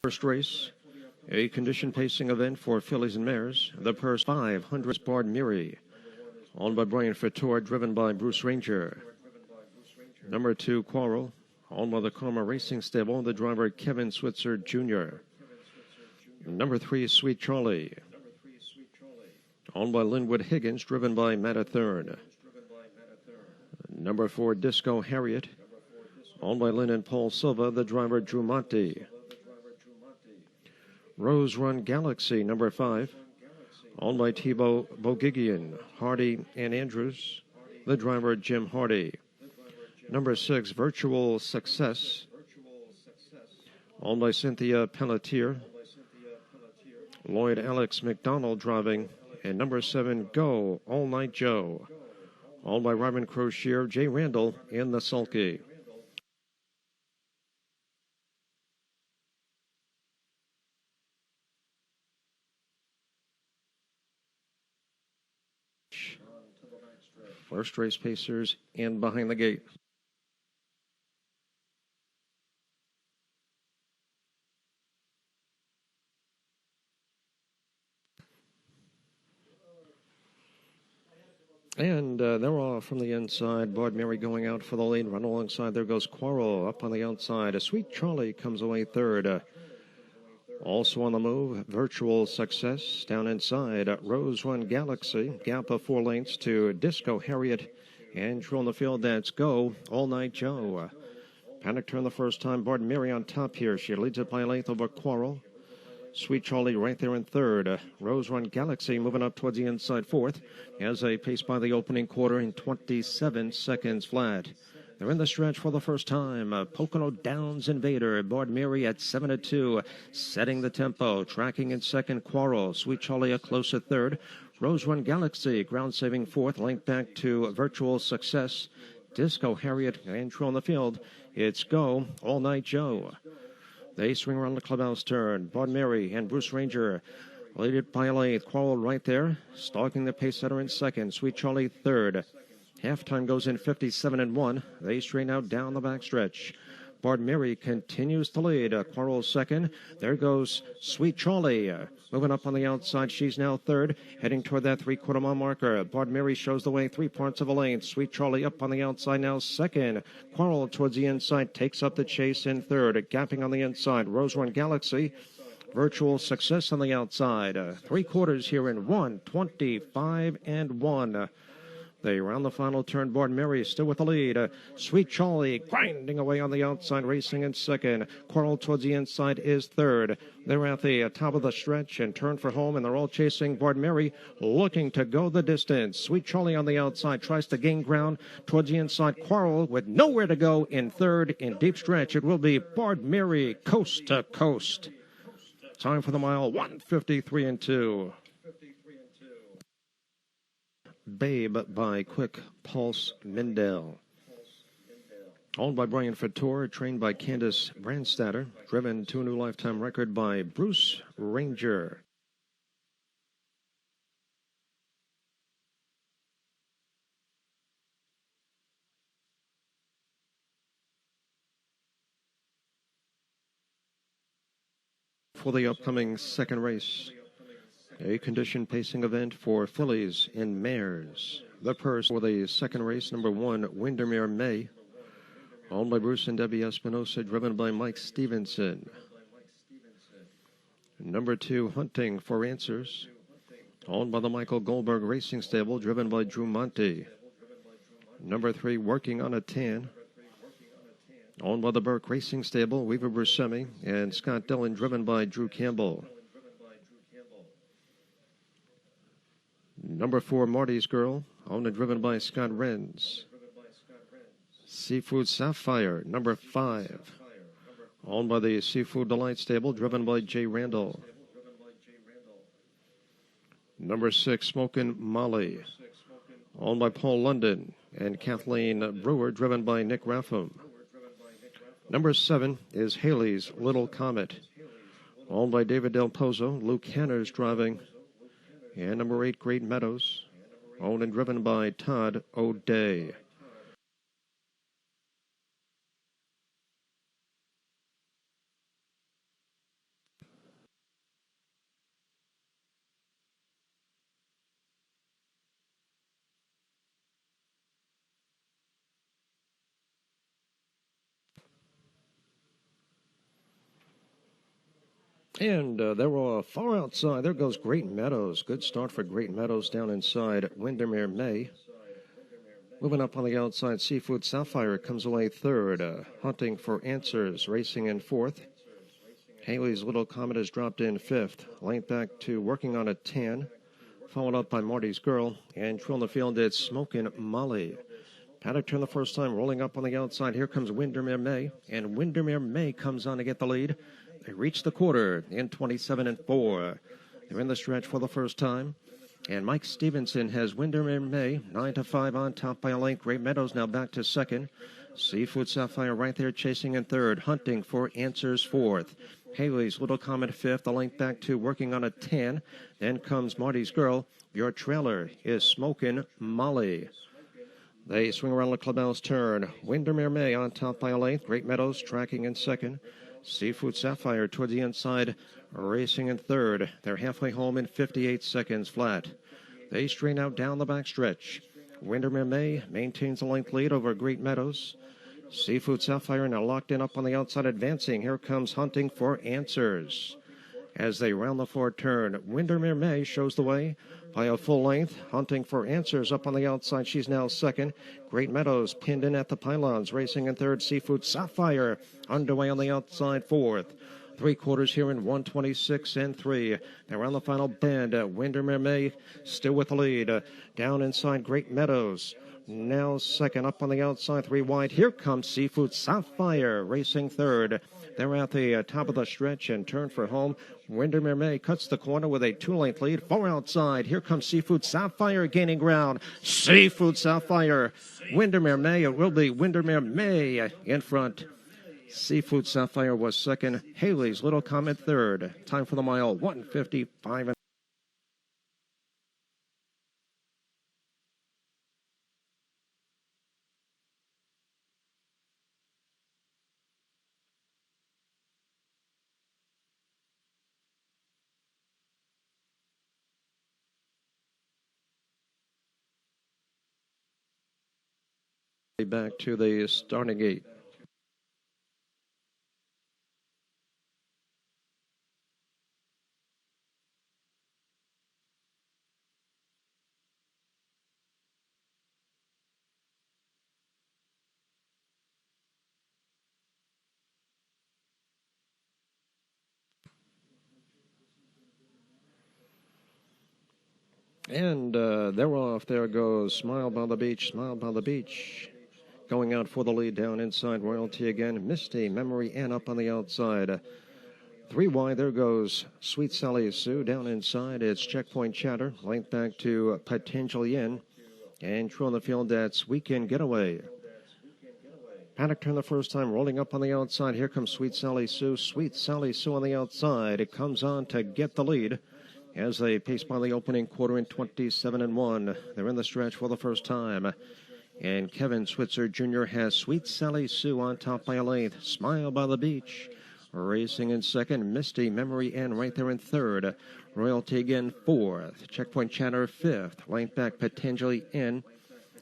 First race, a condition pacing event for fillies and mares. The purse 500 Bard Miri, owned by Brian Fittor, driven by Bruce Ranger. Number 2, Quarrel, owned by the Karma Racing Stable, the driver Kevin Switzer Jr. Number 3, Sweet Charlie, owned by Linwood Higgins, driven by Matt Thurn. Number 4, Disco Harriet, owned by Lynn and Paul Silva, the driver Drew Monty. Rose Run Galaxy, number 5, owned by Thibaut Bogigian, Hardy, and Andrews, the driver Jim Hardy. Number 6, Virtual Success, owned by Cynthia Pelletier, Lloyd Alex McDonald driving, and number 7, Go All Night Joe, owned by Robin Crocier, Jay Randall, in the sulky. First race pacers and behind the gate. And they're off from the inside. Bard Mary going out for the lead. Run alongside. There goes Quarrel up on the outside. A Sweet Charlie comes away third. Also on the move, Virtual Success down inside. Rose Run Galaxy, gap of 4 lengths to Disco Harriet. And true on the field, that's Go All Night Joe. Panic turn the first time. Bard Mary on top here. She leads it by a length over Quarrel. Sweet Charlie right there in third. Rose Run Galaxy moving up towards the inside fourth. Has a pace by the opening quarter in 27 seconds flat. They're in the stretch for the first time. Pocono Downs Invader, Bard Mary at 7-2, setting the tempo. Tracking in second, Quarrel. Sweet Charlie a close at third. Rose Run Galaxy, ground saving fourth. Linked back to Virtual Success. Disco Harriet, and true on the field. It's Go All Night Joe. They swing around the clubhouse turn. Bard Mary and Bruce Ranger lead it by a length. Quarrel right there, stalking the pace setter in second. Sweet Charlie third. Halftime goes in 57-1. They straighten out down the backstretch. Bard Mary continues to lead. Quarrel second. There goes Sweet Charlie. Moving up on the outside. She's now third. Heading toward that 3/4 mile marker. Bard Mary shows the way 3 parts of a lane. Sweet Charlie up on the outside now second. Quarrel towards the inside. Takes up the chase in third. Gapping on the inside. Rose Run Galaxy. Virtual Success on the outside. 3/4 here in 1:25-1. They round the final turn. Bard Mary still with the lead. Sweet Charlie grinding away on the outside, racing in second. Quarrel towards the inside is third. They're at the top of the stretch and turn for home, and they're all chasing Bard Mary, looking to go the distance. Sweet Charlie on the outside tries to gain ground towards the inside. Quarrel with nowhere to go in third. In deep stretch, it will be Bard Mary coast to coast. Time for the mile, 1:53-2. Babe by Quick Pulse Mindell. Owned by Brian Fittor, trained by Candace Brandstatter, driven to a new lifetime record by Bruce Ranger. For the upcoming second race, a condition pacing event for fillies and mares. The purse for the second race, number 1, Windermere May, owned by Bruce and Debbie Espinosa, driven by Mike Stevenson. Number 2, Hunting for Answers, owned by the Michael Goldberg Racing Stable, driven by Drew Monty. Number 3, Working on a Tan, owned by the Burke Racing Stable, Weaver Buscemi, and Scott Dillon, driven by Drew Campbell. Number 4, Marty's Girl, owned and driven by Scott Renz. Seafood Sapphire, number 5, owned by the Seafood Delight Stable, driven by Jay Randall. Number 6, Smokin' Molly, owned by Paul London and Kathleen Brewer, driven by Nick Raffam. Number 7 is Haley's Little Comet, owned by David Del Pozo, Luke Hanners driving. And number 8, Great Meadows, owned and driven by Todd O'Day. And they were far outside. There goes Great Meadows. Good start for Great Meadows down inside Windermere May. Moving up on the outside, Seafood Sapphire comes away third. Hunting for Answers, racing in fourth. Haley's Little Comet has dropped in fifth. Length back to Working on a Tan. Followed up by Marty's Girl. And trailing the field, it's Smokin' Molly. Paddock turned the first time, rolling up on the outside. Here comes Windermere May. And Windermere May comes on to get the lead. They reach the quarter in 27-4. They're in the stretch for the first time. And Mike Stevenson has Windermere May 9-5 on top by a length. Great Meadows now back to second. Seafood Sapphire right there chasing in third. Hunting for Answers fourth. Haley's Little Comet fifth. A length back to Working on a Tan. Then comes Marty's Girl. Your trailer is Smokin' Molly. They swing around the clubhouse turn. Windermere May on top by a length. Great Meadows tracking in second. Seafood Sapphire toward the inside, racing in third. They're halfway home in 58 seconds flat. They strain out down the backstretch. Windermere May maintains a length lead over Great Meadows. Seafood Sapphire now locked in up on the outside, advancing. Here comes Hunting for Answers. As they round the fourth turn, Windermere May shows the way by a full length. Hunting for Answers up on the outside. She's now second. Great Meadows pinned in at the pylons, racing in third. Seafood Sapphire underway on the outside fourth. 3/4 here in 1:26-3. They're on the final bend. Windermere May still with the lead. Down inside Great Meadows. Now second up on the outside, 3 wide. Here comes Seafood Sapphire racing third. They're at the top of the stretch and turn for home. Windermere May cuts the corner with a 2-length lead. 4 outside. Here comes Seafood Sapphire gaining ground. Seafood Sapphire. Windermere May. It will be Windermere May in front. Seafood Sapphire was second. Haley's Little Comet third. Time for the mile, 1:55. Back to the starting gate. And they're off. There goes Smile by the Beach, Smile by the Beach. Going out for the lead down inside Royalty again. Misty, Memory, and up on the outside. 3 wide. There goes Sweet Sally Sue. Down inside, it's Checkpoint Chatter. Length back to Potential Yin. And true on the field, that's Weekend Getaway. Paddock turned the first time, rolling up on the outside. Here comes Sweet Sally Sue. Sweet Sally Sue on the outside. It comes on to get the lead as they pace by the opening quarter in 27-1. They're in the stretch for the first time. And Kevin Switzer Jr. has Sweet Sally Sue on top by a length. Smile by the Beach. Racing in second. Misty, Memory, and right there in third. Royalty again fourth. Checkpoint Chatter fifth. Length back potentially in.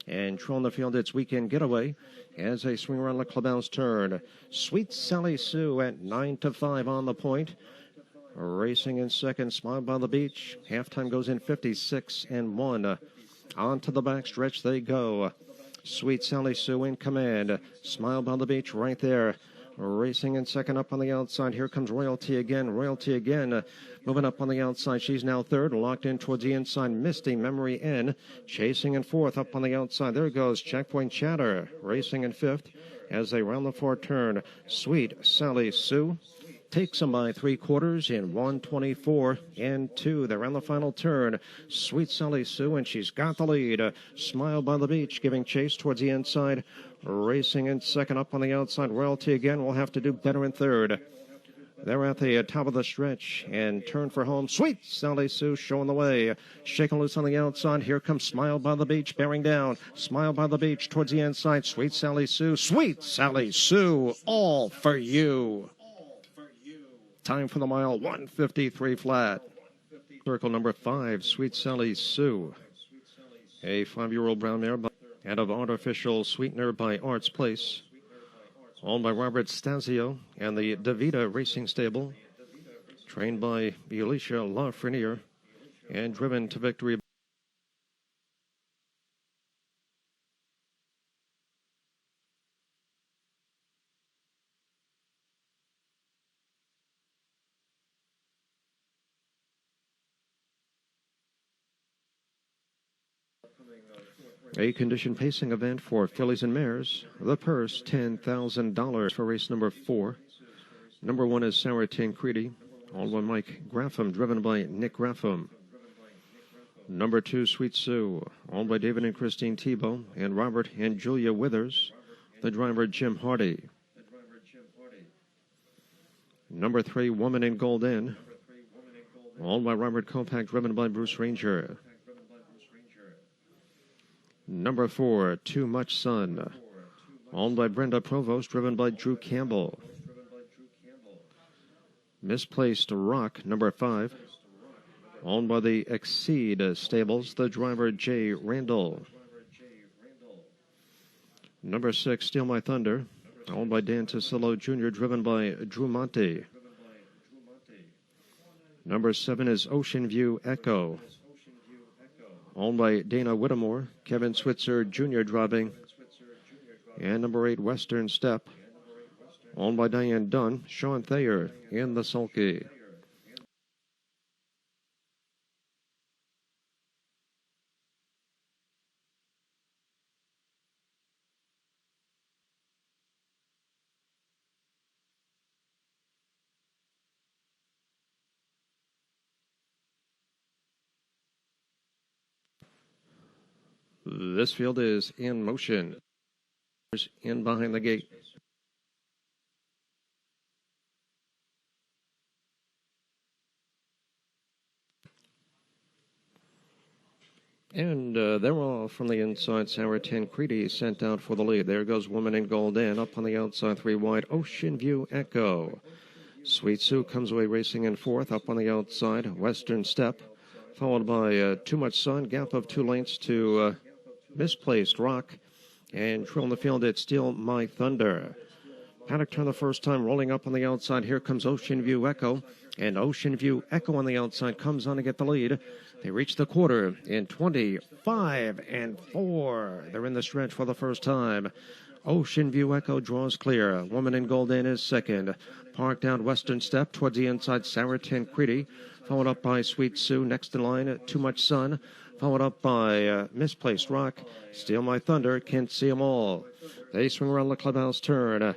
And true on the field, it's Weekend Getaway as they swing around the clubhouse turn. Sweet Sally Sue at 9-5 on the point. Racing in second. Smile by the Beach. Halftime goes in 56-1. On to the backstretch they go. Sweet Sally Sue in command. Smile by the Beach right there. Racing in second up on the outside. Here comes Royalty again. Royalty again. Moving up on the outside. She's now third. Locked in towards the inside. Misty, Memory in. Chasing in fourth up on the outside. There goes Checkpoint Chatter. Racing in fifth as they round the fourth turn. Sweet Sally Sue takes them by 3/4 in 1:24-2. They're on the final turn. Sweet Sally Sue, and she's got the lead. Smile by the Beach, giving chase towards the inside. Racing in second up on the outside. Royalty again will have to do better in third. They're at the top of the stretch and turn for home. Sweet Sally Sue showing the way. Shaking loose on the outside. Here comes Smile by the Beach bearing down. Smile by the Beach towards the inside. Sweet Sally Sue. Sweet Sally Sue. All for you. Time for the mile, 1:53 flat. Circle number 5, Sweet Sally Sue. A 5-year-old brown mare out of Artificial Sweetener by Arts Place. Owned by Robert Stasio and the DeVita Racing Stable. trained by Elisha Lafreniere and driven to victory. A condition pacing event for fillies and mares. The purse, $10,000 for race number 4. Number 1 is Sarah Tancredi, owned by Mike Graffam, driven by Nick Graffam. Number 2, Sweet Sue, owned by David and Christine Tebow and Robert and Julia Withers, the driver Jim Hardy. Number 3, Woman in Gold Inn, owned by Robert Kopak, driven by Bruce Ranger. Number 4, Too Much Sun, owned by Brenda Provost, driven by Drew Campbell. Misplaced Rock, number 5, owned by the Exceed Stables, the driver Jay Randall. Number 6, Steal My Thunder, owned by Dan Tasillo Jr., driven by Drew Monte. Number 7 is Ocean View Echo, owned by Dana Whittemore, Kevin Switzer Jr. driving. And number 8, Western Step, owned by Diane Dunn, Sean Thayer, and the Sulky. This field is in motion. In behind the gate. And they're all from the inside. Sarah Tancredi sent out for the lead. There goes Woman in Gold Inn. Up on the outside, 3 wide, Ocean View Echo. Sweet Sue comes away racing in 4th. Up on the outside, Western Step, followed by Too Much Sun. Gap of 2 lengths to Misplaced Rock. And trailing the field, it's Steal My Thunder. Paddock turn the first time, rolling up on the outside. Here comes Ocean View Echo. And Ocean View Echo on the outside comes on to get the lead. They reach the quarter in 25 and 4. They're in the stretch for the first time. Ocean View Echo draws clear. Woman in Gold Inn is second. Parked down Western Step towards the inside. Sarah Tancredi, followed up by Sweet Sue. Next in line, Too Much Sun, followed up by Misplaced Rock. Steal My Thunder, Can't See 'Em All. They swing around the clubhouse turn.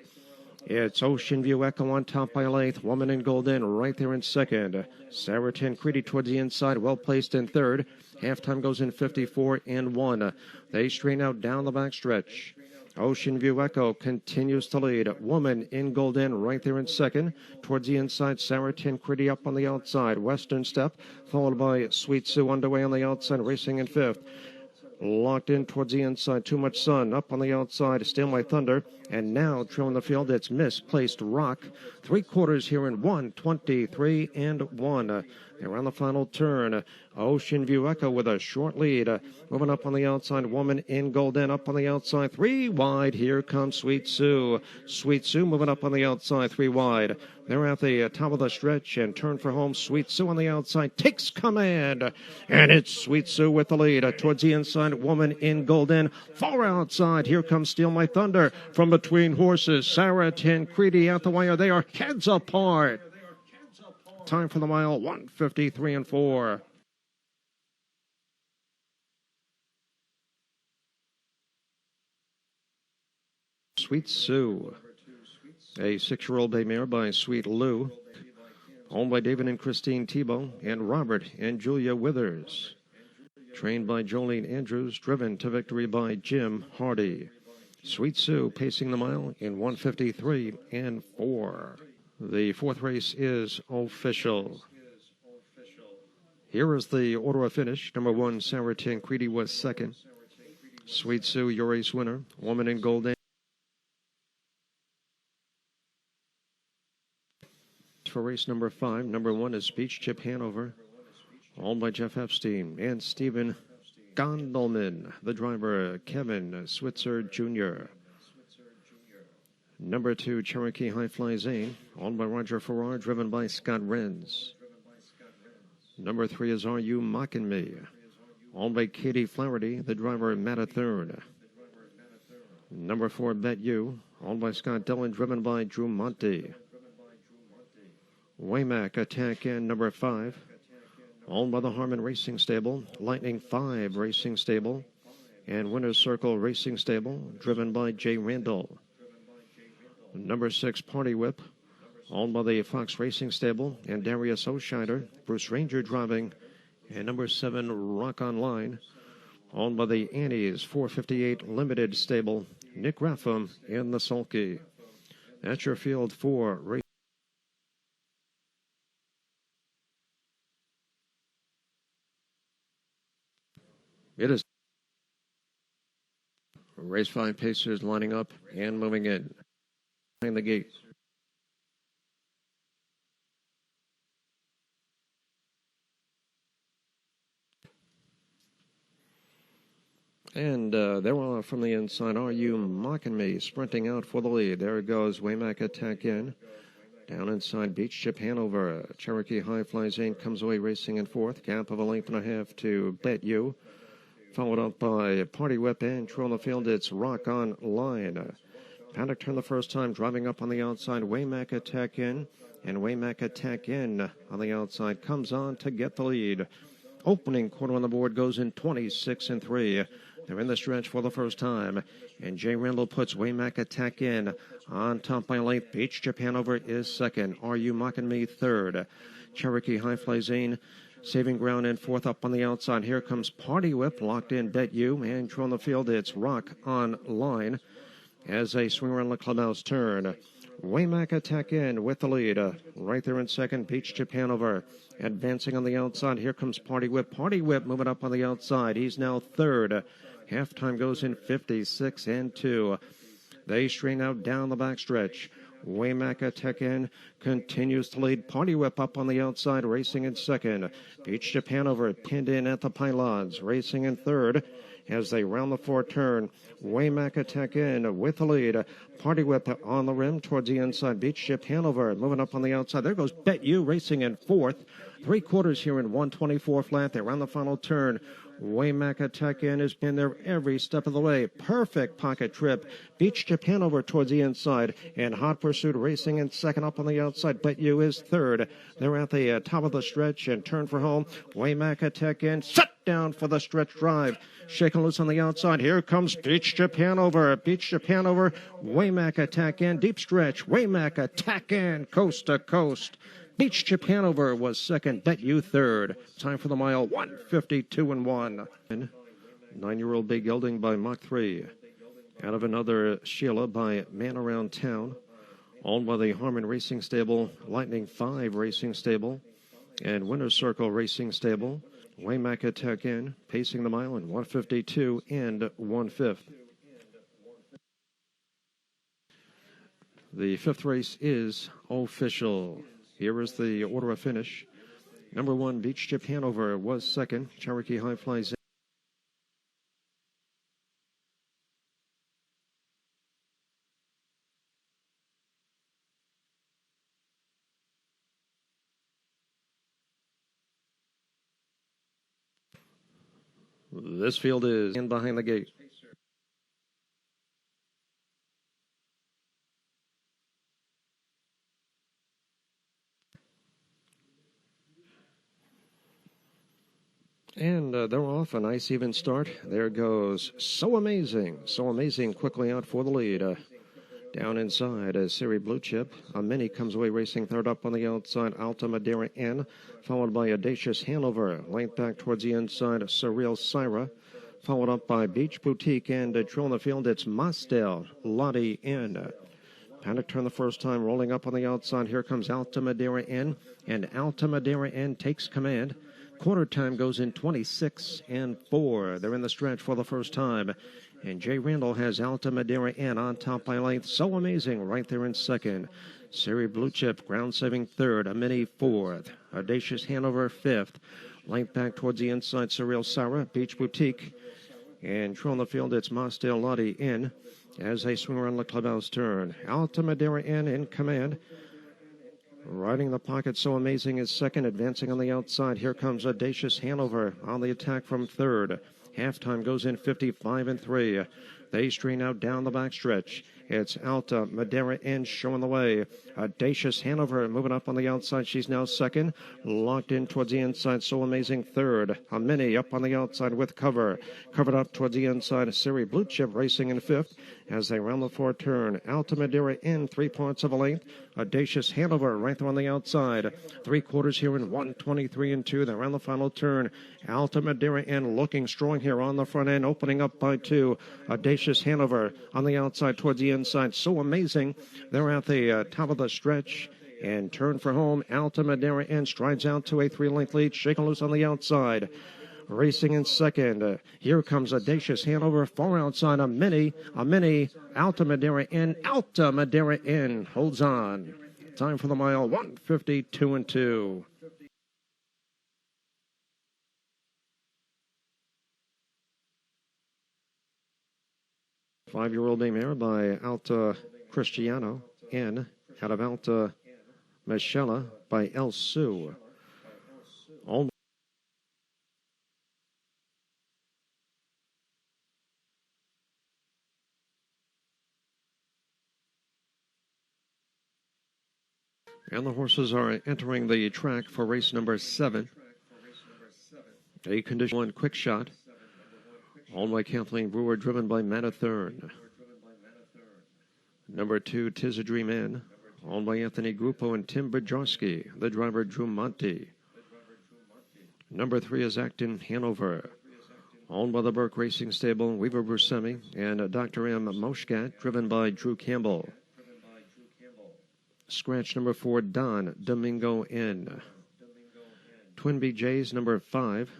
It's Ocean View Echo on top by a length. Woman in Gold Inn right there in second. Sarah Tancredi towards the inside, well placed in third. Halftime goes in 54 and 1. They straighten out down the backstretch. Ocean View Echo continues to lead. Woman in Gold Inn right there in second. Towards the inside, Sarah Tancredi up on the outside. Western Step, followed by Sweet Sue underway on the outside, racing in 5th. Locked in towards the inside, Too Much Sun. Up on the outside, Steal My Thunder. And now, trailing the field, it's Misplaced Rock. 3/4 here in 1:23 and 1. They're on the final turn. Ocean View Echo with a short lead. Moving up on the outside, Woman in Gold Inn up on the outside. 3 wide. Here comes Sweet Sue. Sweet Sue moving up on the outside, 3 wide. They're at the top of the stretch and turn for home. Sweet Sue on the outside takes command. And it's Sweet Sue with the lead. Towards the inside, Woman in Gold Inn. Far outside. Here comes Steal My Thunder from between horses. Sarah Tancredi out the wire. They are heads apart. Time for the mile, 1:53 and 4. Sweet Sue, a 6-year-old bay mare by Sweet Lou, owned by David and Christine Tebow and Robert and Julia Withers. Trained by Jolene Andrews, driven to victory by Jim Hardy. Sweet Sue pacing the mile in 1:53 and 4. The 4th race is official. Here is the order of finish. Number 1, Sarah Tancredi was second. Sweet Sue, your race winner. Woman in Gold Inn. For race number 5, number 1 is Beach Chip Hanover, owned by Jeff Epstein and Stephen Gondelman, the driver Kevin Switzer Jr. Number 2, Cherokee High Fly Zane, owned by Roger Farrar, driven by Scott Renz. Number 3 is Are You Mocking Me, owned by Katie Flaherty, the driver Matt a third. Number 4, Bet You, owned by Scott Dillon, driven by Drew Monty. Waymack Attack In, number 5, owned by the Harmon Racing Stable, Lightning 5 Racing Stable, and Winner's Circle Racing Stable, driven by Jay Randall. Number 6, Party Whip, owned by the Fox Racing Stable and Darius O'Scheider, Bruce Ranger driving. And number 7, Rock Online, owned by the Annie's 458 Limited Stable, Nick Raffam in the sulky. That's your field for race. It is race 5 pacers lining up and moving in behind the gate. And there are from the inside, Are You Mocking Me, sprinting out for the lead. There it goes, Waymack Attack In. Down inside, Beach Chip Hanover. Cherokee High Fly Zane comes away racing in fourth. Gap of a length and a half to Bet You. Followed up by Party Whip and True on the field. It's Rock On Line. Paddock turned the first time, driving up on the outside. Waymack Attack In. And Waymack Attack In on the outside comes on to get the lead. Opening quarter on the board goes in 26-3. They're in the stretch for the first time. And Jay Randall puts Waymack Attack In on top by length. Beach Chip Hanover is second. Are You Mocking Me third. Cherokee High Fly Zane saving ground in fourth up on the outside. Here comes Party Whip, locked in Bet You. And true on the field, it's Rock On Line as they swing around the clubhouse turn. Waymack Attack In with the lead. Right there in second, Beach Chip Hanover advancing on the outside. Here comes Party Whip. Party Whip moving up on the outside. He's now third. Halftime goes in 56-2. They straighten out down the backstretch. Waymack Attack In continues to lead. Party Whip up on the outside, racing in second. Beach Chip Hanover pinned in at the pylons, racing in third. As they round the fourth turn, Waymack Attack In with the lead. Party Whip on the rim towards the inside. Beach Chip Hanover moving up on the outside. There goes Bet You racing in fourth. 3/4 here in 124 flat. They round the final turn. Waymack Attack In has been there every step of the way. Perfect pocket trip. Beach Chip Hanover towards the inside. And Hot Pursuit racing in second up on the outside. Bet You is third. They're at the top of the stretch and turn for home. Waymack Attack In shut down for the stretch drive. Shaking loose on the outside. Here comes Beach Chip Hanover. Beach Chip Hanover. Waymack Attack In. Deep stretch. Waymack Attack In. Coast to coast. Beach Chip Hanover was second. Bet You third. Time for the mile. 1:52-1. 9-year-old Big Gelding by Mach 3. Out of another Sheila by Man Around Town. Owned by the Harmon Racing Stable, Lightning 5 Racing Stable, and Winner's Circle Racing Stable. Waymack Attack In, pacing the mile in 1:52 1/5. The fifth race is official. Here is the order of finish. Number 1, Beach Chip Hanover was second. Cherokee High Fly Zane. This field is in behind the gate. And they're off. A nice even start. There goes So Amazing quickly out for the lead. Down inside, a Siri Blue Chip. A Mini comes away racing third up on the outside. Alta Madeira N, followed by Audacious Hanover. Length back towards the inside, Surreal Syra. Followed up by Beach Boutique and True on the field. It's Mostel Lottie N. Paddock turned the first time, rolling up on the outside. Here comes Alta Madeira N, and Alta Madeira N takes command. Quarter time goes in 26-4. They're in the stretch for the first time. And Jay Randall has Alta Madeira N on top by length. So Amazing right there in second. Siri Blue Chip ground saving third. A Mini fourth. Audacious Hanover fifth. Length back towards the inside. Surreal Sarah. Beach Boutique. And True on the field, it's Mostel Lottie in. as they swing around the clubhouse turn. Alta Madeira in command. Riding the pocket so amazing is second, advancing on the outside. Here comes Audacious Hanover on the attack from third. Halftime goes in 55-3. They strain out down the backstretch. It's Alta Madeira in showing the way. Audacious Hanover moving up on the outside. She's now second. Locked in towards the inside. So amazing third. A Mini up on the outside with cover. Covered up towards the inside. A Siri Blue Chip racing in fifth as they round the fourth turn. Alta Madeira in 3 points of a length. Audacious Hanover right there on the outside. 3/4 here in 1:23-2. They round the final turn. Alta Madeira in looking strong here on the front end. Opening up by 2. Audacious Hanover on the outside towards the inside. So amazing. They're at the top of the stretch. And turn for home. Alta Madeira in strides out to a 3-length lead. Shaken loose on the outside. Racing in second. Here comes Audacious Hanover. Far outside a Mini. Alta Madeira in. Holds on. Time for the mile. 1:52-2. 5-year-old name here by Alta Cristiano in. Out of Alta Michela by El Sue. And the horses are entering the track for race number 7. A condition 1 quick shot. Owned by Kathleen Brewer, driven by Matt Thurn. Number 2, Tis a Dream In. Owned by Anthony Gruppo and Tim Brzezowski. The driver, Drew Monty. Number 3 is Acton Hanover. Owned by the Burke Racing Stable, Weaver Buscemi, and Dr. M. Moshkat, driven by Drew Campbell. Scratch number 4, Don Domingo N. Twin BJ's number 5,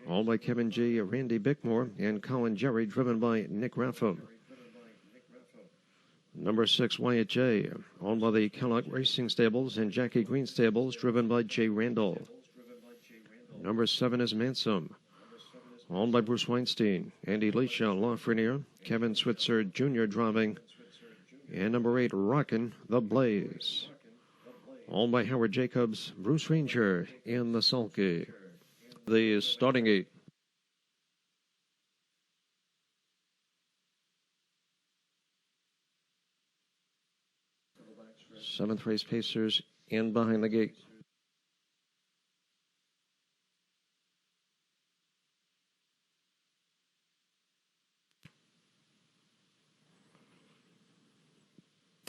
owned by Kevin G., Randy Bickmore, and Colin Jerry, driven by Nick Raffam. Number 6, Wyatt J., owned by the Kellogg Racing Stables and Jackie Green Stables, driven by Jay Randall. Number 7 is Mansom, owned by Bruce Weinstein, Andy Leisha, Lafreniere, Kevin Switzer Jr. driving. And number 8, Rockin' the Blaze. Owned by Howard Jacobs, Bruce Ranger in the sulky. The starting gate. 7th race pacers in behind the gate.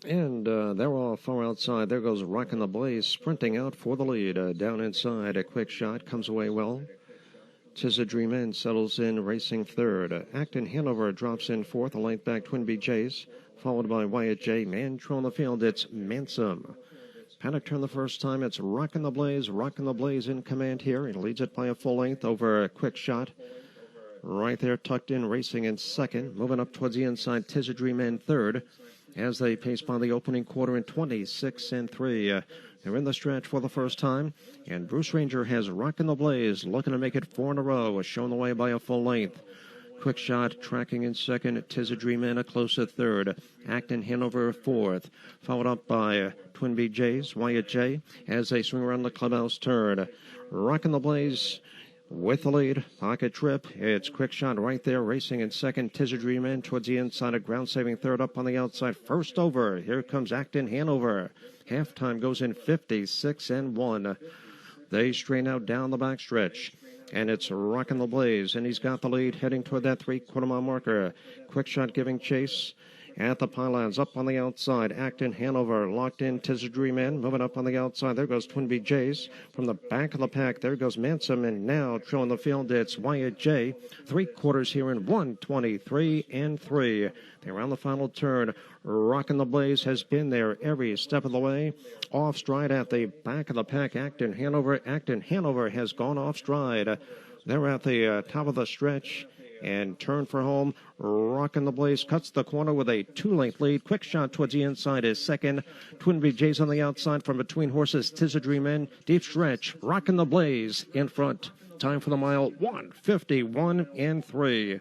And they're all far outside. There goes Rockin' the Blaze, sprinting out for the lead. Down inside, a quick shot, comes away well. Tis a Dream In settles in, racing third. Acton Hanover drops in fourth, a length back, Twin BJ's, followed by Wyatt J. Mantro on the field, it's Mansom. Paddock turn the first time, it's Rockin' the Blaze in command here. He leads it by a full length over a quick shot. Right there, tucked in, racing in second. Moving up towards the inside, Tis a Dream In third. As they pace by the opening quarter in 26-3. They're in the stretch for the first time, and Bruce Ranger has Rockin' the Blaze, looking to make it 4 in a row, shown the way by a full length. Quick shot, tracking in second, Tis a Dream In, a close at third. Acton Hanover fourth, followed up by Twin BJ's, Wyatt J, as they swing around the clubhouse turn. Rockin' the Blaze with the lead, pocket trip. It's quick shot right there, racing in second. Tis a Dream In towards the inside, a ground saving third up on the outside. First over, here comes Acton Hanover. Halftime goes in 56-1. They strain out down the backstretch. And it's Rockin' the Blaze, and he's got the lead heading toward that 3/4 mile marker. Quick shot giving chase at the pylons, up on the outside. Acton Hanover locked in, Tis a Dream In, moving up on the outside. There goes Twin BJ's. From the back of the pack, there goes Mansom, and now trailing the field, it's Wyatt J. 3/4 here in 1:23-3. They round the final turn. Rockin' the Blaze has been there every step of the way. Off stride at the back of the pack, Acton Hanover. Acton Hanover has gone off stride. They're at the top of the stretch. And turn for home. Rockin' the Blaze cuts the corner with a 2-length lead. Quick shot towards the inside is second. Twin BJ's on the outside from between horses. Tis a Dream In. Deep stretch. Rockin' the Blaze in front. Time for the mile. 1:51-3.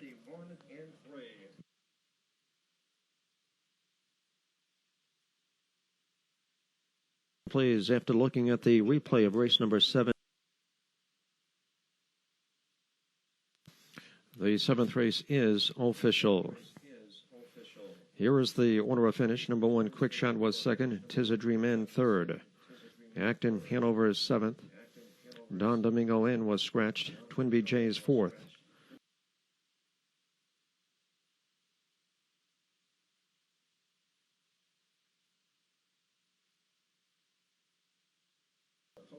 please, after looking at the replay of race number 7. The 7th race is official. Here is the order of finish. Number 1, Quick Shot was 2nd. Tis a Dream Inn 3rd. Acton Hanover is 7th. Don Domingo Inn was scratched. Twin BJ's 4th.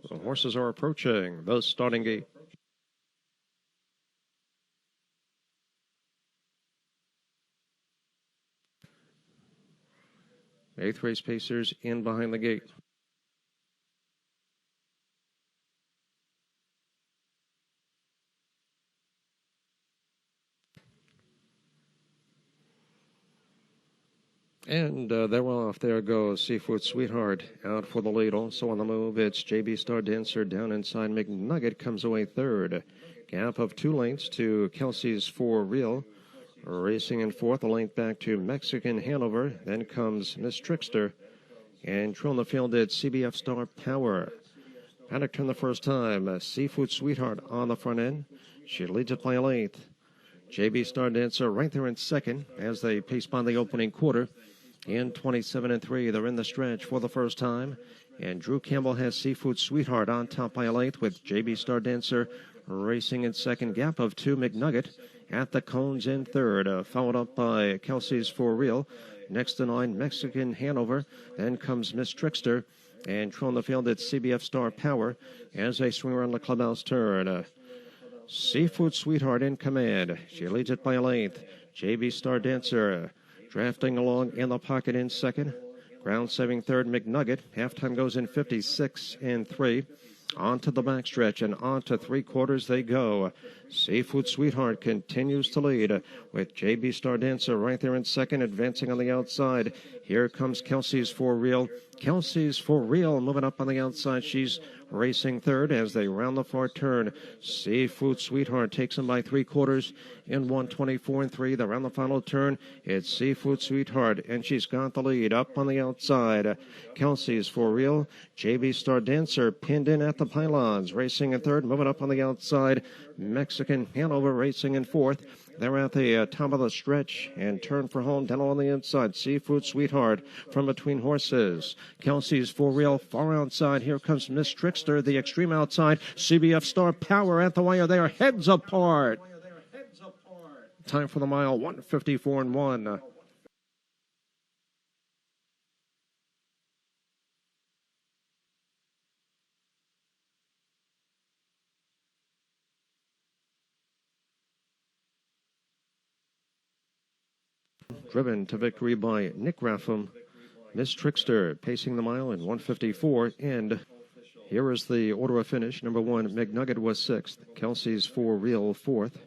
The horses are approaching the starting gate. Eighth race pacers in behind the gate. And they're off. There goes Seafood Sweetheart out for the lead. Also on the move, it's JB Star Dancer down inside. McNugget comes away 3rd. Gap of 2 lengths to Kelsey's For Real. Racing in 4th, a length back to Mexican Hanover. Then comes Miss Trickster. And trailing the field at CBF Star Power. Paddock turned the first time. Seafood Sweetheart on the front end. She leads it by a length. JB Star Dancer right there in 2nd as they pace by the opening quarter. In 27-3, they're in the stretch for the first time. And Drew Campbell has Seafood Sweetheart on top by a length with JB Star Dancer racing in 2nd. Gap of 2, McNugget at the cones in 3rd. Followed up by Kelsey's For Real. Next to 9, Mexican Hanover. Then comes Miss Trickster. And trailing the field at CBF Star Power as they swing around the clubhouse turn. Seafood Sweetheart in command. She leads it by a length. JB Star Dancer drafting along in the pocket in 2nd. Ground saving 3rd, McNugget. Halftime goes in 56-3. On to the backstretch and on to 3/4 they go. Seafood Sweetheart continues to lead with JB Star Dancer right there in 2nd, advancing on the outside. Here comes Kelsey's For Real. Kelsey's For Real moving up on the outside. She's racing 3rd as they round the far turn. Seafood Sweetheart takes them by 3/4 in 1:24-3. They're around the final turn. It's Seafood Sweetheart, and she's got the lead up on the outside. Kelsey's For Real. JB Star Dancer pinned in at the pylons, racing in 3rd, moving up on the outside. Mexican Hanover racing in 4th. They're at the top of the stretch and turn for home down on the inside. Seafood Sweetheart from between horses. Kelsey's For Real far outside. Here comes Miss Trickster, the extreme outside. CBF Star Power at the wire. They are heads apart. Time for the mile, 1:54-1. Driven to victory by Nick Raffam. Miss Trickster pacing the mile in 1:54. And here is the order of finish. Number 1, McNugget was 6th. Kelsey's For Real 4th.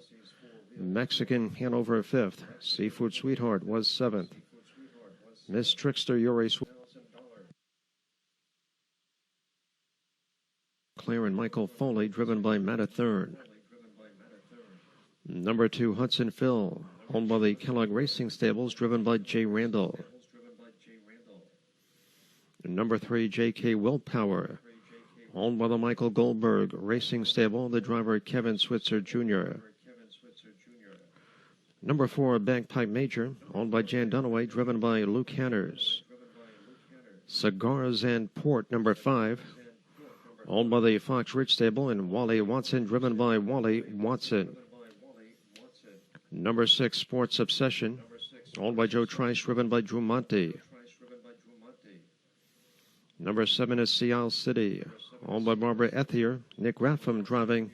Mexican Hanover 5th. Seafood Sweetheart was 7th. Miss Trickster, your race. Claire and Michael Foley, driven by Matt 3rd. Number 2, Hudson Phil, owned by the Kellogg Racing Stables, driven by Jay Randall. Number 3, J.K. Willpower, owned by the Michael Goldberg Racing Stable, the driver Kevin Switzer Jr. Number 4, Bagpipe Major, owned by Jan Dunaway, driven by Luke Hanners. Cigars and Port, number 5, owned by the Fox Ridge Stable, and Wally Watson, driven by Wally Watson. Number 6, Sports Obsession, owned by Joe Trice, driven by Drew Monte. Number 7 is Seal City, owned by Barbara Ethier, Nick Raffam driving.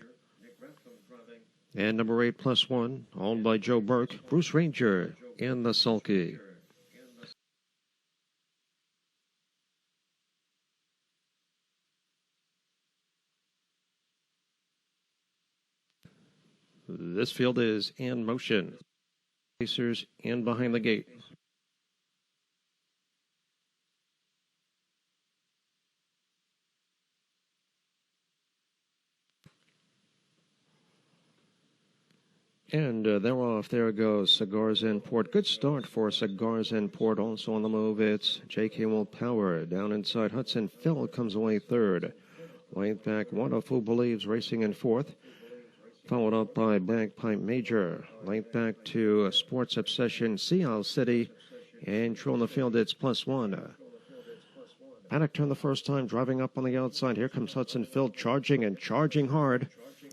And number 8, Plus One, owned by Joe Burke, Bruce Ranger in the sulky. This field is in motion. Racers in behind the gate. And they're off. There goes Cigars and Port. Good start for Cigars and Port. Also on the move, it's J.K. Will Power. Down inside, Hudson Phil comes away third. Right back, Wonderful Believes racing in fourth. Followed up by Bagpipe Major. Right back to Sports Obsession, Seal City. And true on the field, it's +1. Paddock turned the first time, driving up on the outside. Here comes Hudson Phil, charging and charging hard.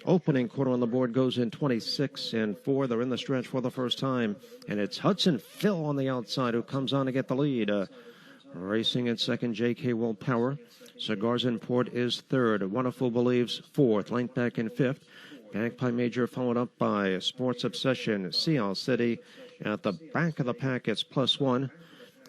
Opening quarter on the board goes in 26 and 4. They're in the stretch for the first time. And it's Hudson Phil on the outside who comes on to get the lead. Racing in second, J.K. Will Power. Cigars and Port is third. Wonderful Believes fourth. Length back in fifth. Bagpipe Major followed up by Sports Obsession, Seal City. At the back of the pack, it's +1.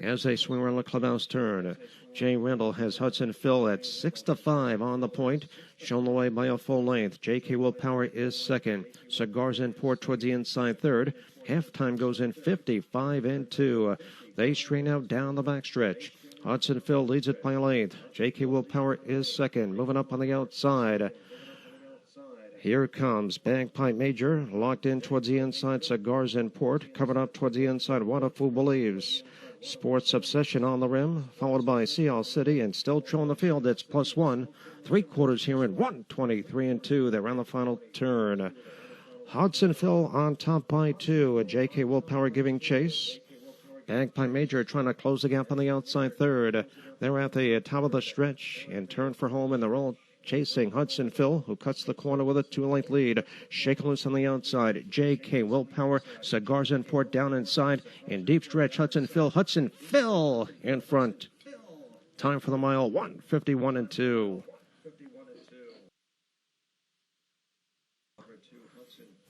As they swing around the clubhouse turn, Jay Randall has Hudson Phil at 6-5 on the point, shown the way by a full length. J.K. Will Power is second. Cigars and Port towards the inside third. Halftime goes in 55 and 2. They strain out down the backstretch. Hudson Phil leads it by a length. J.K. Will Power is second. Moving up on the outside. Here comes Bagpipe Major, locked in towards the inside. Cigars and Port, covered up towards the inside. Wonderful Believes. Sports Obsession on the rim, followed by Seal City, and still true on the field. It's +1. 3/4 here in 1:23 and 2. They're on the final turn. Hudson Phil on top by 2. J.K. Will Power giving chase. Bagpipe Major trying to close the gap on the outside third. They're at the top of the stretch and turn for home, and they're all chasing Hudson Phil, who cuts the corner with a 2-length lead. Shake loose on the outside. J.K. Will Power, Cigars and Port down inside. In deep stretch, Hudson Phil in front. Time for the mile, 1:51 and 2.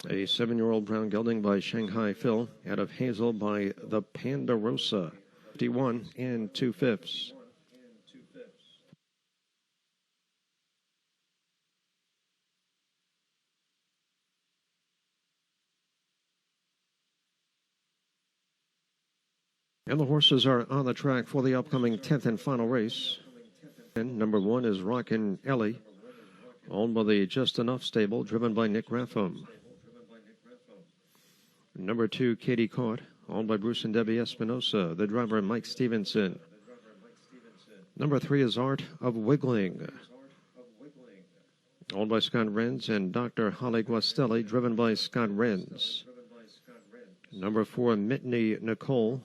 A 7-year-old brown gelding by Shanghai Phil, out of Hazel by the Pandarosa. 51 and 2/5. And the horses are on the track for the upcoming 10th and final race. And number 1 is Rockin' Ellie, owned by the Just Enough stable, driven by Nick Ratham. Number 2, Katie Caught, owned by Bruce and Debbie Espinosa, the driver Mike Stevenson. Number 3 is Art of Wiggling, owned by Scott Renz and Dr. Holly Guastelli, driven by Scott Renz. Number 4, Mitney Nicole,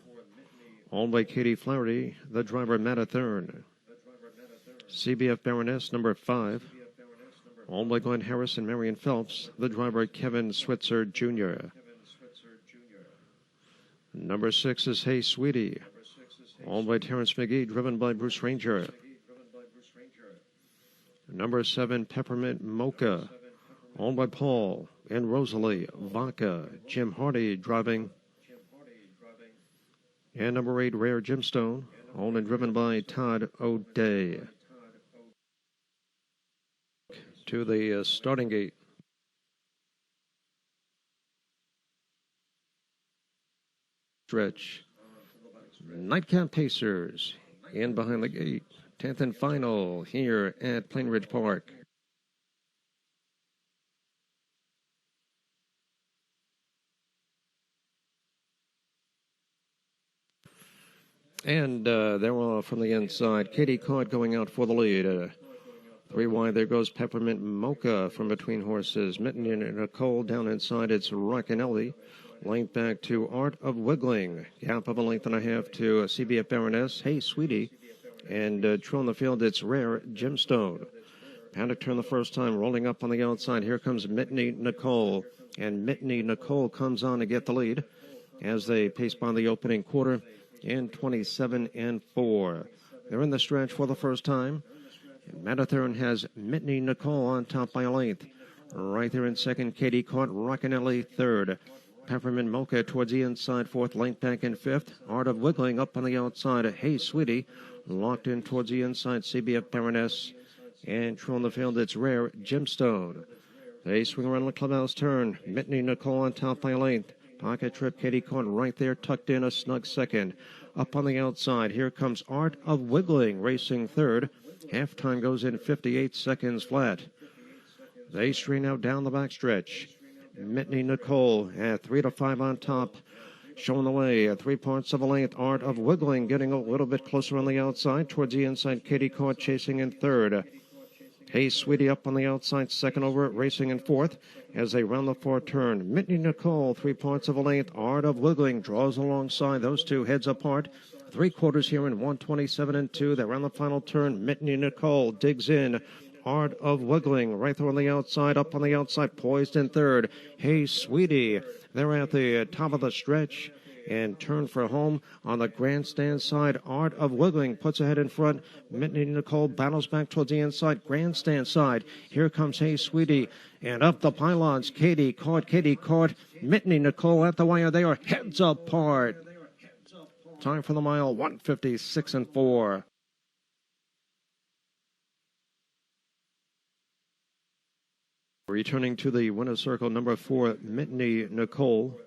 owned by Katie Flaherty, the driver Matt Thurn. CBF Baroness, number 5, owned by Glenn Harris and Marion Phelps, the driver Kevin Switzer Jr. Number 6 is Hey Sweetie, owned by Terrence McGee, driven by Bruce Ranger. Number 7, Peppermint Mocha, owned by Paul and Rosalie Vaca, Jim Hardy driving. And number 8, Rare Gemstone, owned and driven by Todd O'Day. To the starting gate. Stretch. Nightcap Pacers in behind the gate. 10th and final here at Plainridge Park. And they're off from the inside. Katie Caught going out for the lead. 3 wide, there goes Peppermint Mocha from between horses. Mitten and Nicole down inside, it's Rockin' Ellie. Length back to Art of Wiggling. Gap of a length and a half to CBF Baroness, Hey Sweetie. And true on the field, it's Rare Gemstone. Paddock turned the first time, rolling up on the outside. Here comes Mitney Nicole. And Mitney Nicole comes on to get the lead as they pace by the opening quarter in 27 and 4. They're in the stretch for the first time. Matathurn has Mitney Nicole on top by a length. Right there in second, Katie Caught, Rockin' Ellie third. Peppermint Mocha towards the inside, fourth, length back in fifth. Art of Wiggling up on the outside. Hey Sweetie, locked in towards the inside, CBF Baroness. And true on the field, it's Rare Gemstone. They swing around the clubhouse turn. Mitney Nicole on top by a length. Pocket trip, Katie Caught right there, tucked in a snug second. Up on the outside, here comes Art of Wiggling, racing third. Halftime goes in 58 seconds flat. They strain out down the backstretch. Mitney Nicole at 3 to 5 on top. Showing the way at 3 parts of a length. Art of Wiggling getting a little bit closer on the outside. Towards the inside, Katie Court chasing in third. Hey Sweetie up on the outside, second over it, racing in fourth as they round the fourth turn. Mitney Nicole, 3 parts of a length. Art of Wiggling draws alongside. Those two heads apart. 3/4 here in 127 and 2. They round the final turn. Mitney Nicole digs in. Art of Wiggling right there on the outside, up on the outside, poised in third. Hey Sweetie, they're at the top of the stretch and turn for home on the grandstand side. Art of Wiggling puts ahead in front. Mitney Nicole battles back towards the inside grandstand side. Here comes Hey Sweetie, and up the pylons. Katie caught. Mitney Nicole at the wire. They are heads apart. Time for the mile, 156 and 4. Returning to the winner's circle, number 4, Mitney Nicole.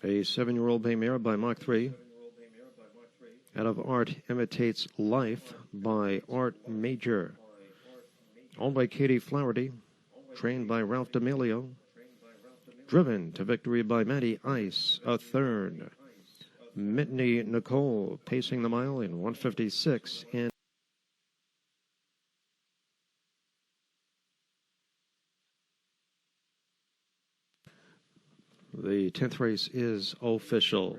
A 7-year-old bay mare by Mach 3. Out of Art Imitates Life by Art Major. Owned by Katie Flaherty. Trained by Ralph D'Amelio. Driven to victory by Matty Ice, a third. Mitney Nicole pacing the mile in 156 and the 10th race is official.